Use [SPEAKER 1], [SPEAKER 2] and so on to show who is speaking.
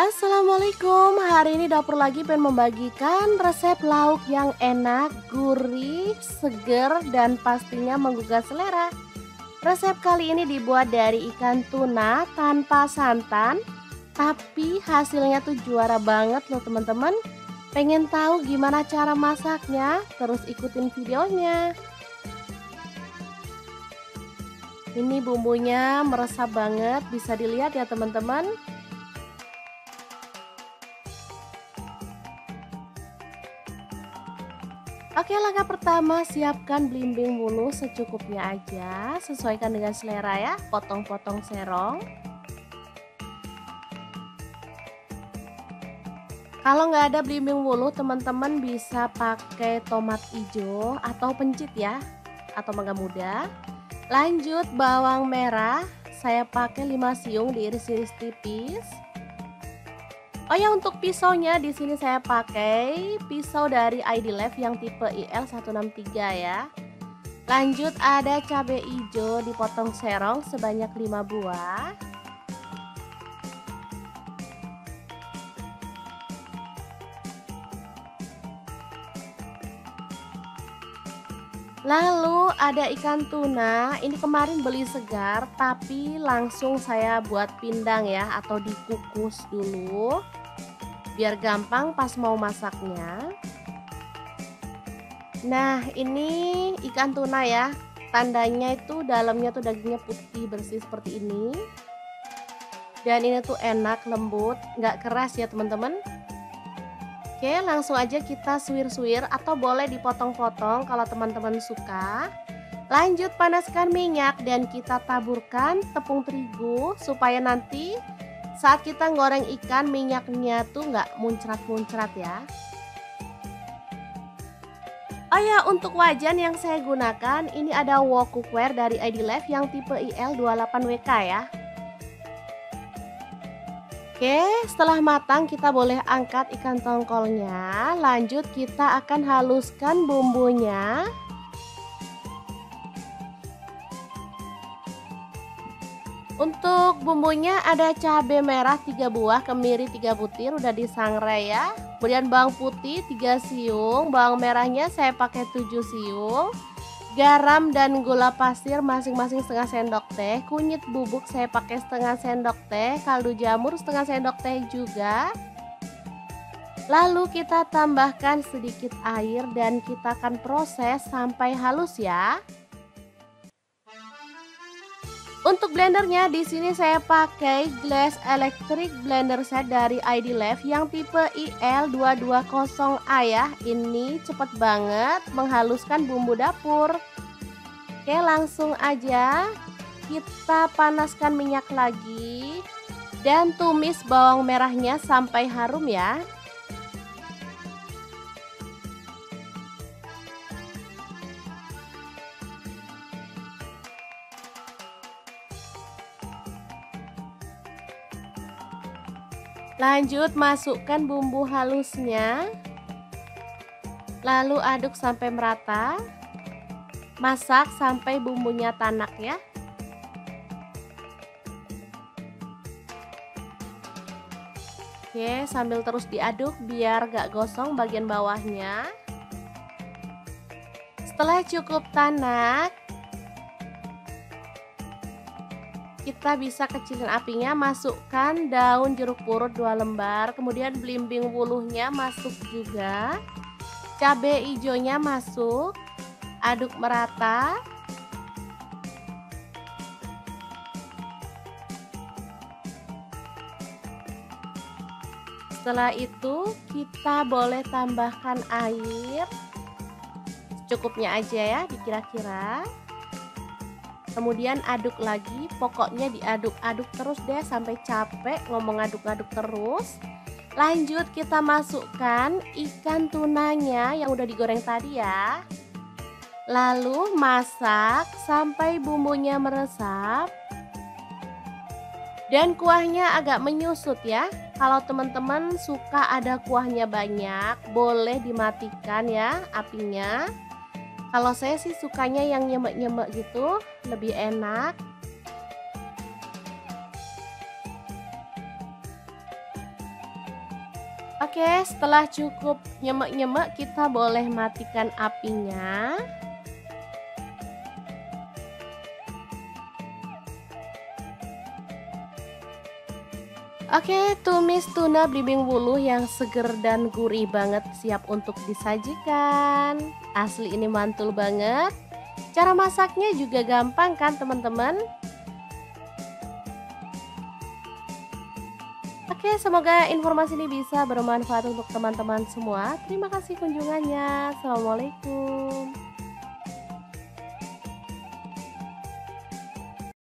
[SPEAKER 1] Assalamualaikum, hari ini dapur lagi pengen membagikan resep lauk yang enak, gurih, seger, dan pastinya menggugah selera. Resep kali ini dibuat dari ikan tuna tanpa santan, tapi hasilnya tuh juara banget loh teman-teman. Pengen tahu gimana cara masaknya? Terus ikutin videonya. Ini bumbunya meresap banget, bisa dilihat ya teman-teman. Oke, langkah pertama siapkan belimbing wulu secukupnya aja, sesuaikan dengan selera ya, potong-potong serong. Kalau nggak ada belimbing wulu, teman-teman bisa pakai tomat hijau atau pencit ya, atau mangga muda. Lanjut bawang merah, saya pakai 5 siung diiris-iris tipis. Oh ya, untuk pisaunya di sini saya pakai pisau dari ID Life yang tipe IL163 ya. Lanjut ada cabai hijau dipotong serong sebanyak 5 buah. Lalu ada ikan tuna, ini kemarin beli segar tapi langsung saya buat pindang ya, atau dikukus dulu biar gampang pas mau masaknya. Nah, ini ikan tuna ya, tandanya itu dalamnya tuh dagingnya putih bersih seperti ini. Dan ini tuh enak, lembut, nggak keras ya teman-teman. Oke, langsung aja kita suwir-suwir atau boleh dipotong-potong kalau teman-teman suka. Lanjut panaskan minyak dan kita taburkan tepung terigu supaya nanti saat kita goreng ikan minyaknya tuh nggak muncrat-muncrat ya. Oh ya, untuk wajan yang saya gunakan ini ada wok cookware dari ID Life yang tipe IL28WK ya. Oke, setelah matang kita boleh angkat ikan tongkolnya. Lanjut kita akan haluskan bumbunya. Untuk bumbunya ada cabai merah 3 buah, kemiri 3 butir udah disangrai ya. Kemudian bawang putih 3 siung, bawang merahnya saya pakai 7 siung. Garam dan gula pasir masing-masing setengah sendok teh. Kunyit bubuk saya pakai setengah sendok teh, kaldu jamur setengah sendok teh juga. Lalu kita tambahkan sedikit air dan kita akan proses sampai halus ya. Untuk blendernya di sini saya pakai Glass Electric Blender Set dari ID Life yang tipe IL220A ya. Ini cepet banget menghaluskan bumbu dapur. Oke, langsung aja kita panaskan minyak lagi dan tumis bawang merahnya sampai harum ya. Lanjut masukkan bumbu halusnya. Lalu aduk sampai merata. Masak sampai bumbunya tanak ya. Oke, sambil terus diaduk biar gak gosong bagian bawahnya. Setelah cukup tanak, kita bisa kecilin apinya, masukkan daun jeruk purut 2 lembar, kemudian belimbing wuluhnya masuk juga, cabai hijaunya masuk, aduk merata. Setelah itu kita boleh tambahkan air secukupnya aja ya, dikira-kira. Kemudian aduk lagi, pokoknya diaduk-aduk terus deh sampai capek ngomong aduk-aduk terus. Lanjut kita masukkan ikan tunanya yang udah digoreng tadi ya. Lalu masak sampai bumbunya meresap. Dan kuahnya agak menyusut ya. Kalau teman-teman suka ada kuahnya banyak, boleh dimatikan ya apinya. Kalau saya sih sukanya yang nyemek-nyemek gitu, lebih enak. Oke, setelah cukup nyemek-nyemek, kita boleh matikan apinya. Oke, tumis tuna belimbing wuluh yang seger dan gurih banget siap untuk disajikan. Asli ini mantul banget. Cara masaknya juga gampang kan teman-teman? Oke, semoga informasi ini bisa bermanfaat untuk teman-teman semua. Terima kasih kunjungannya. Assalamualaikum.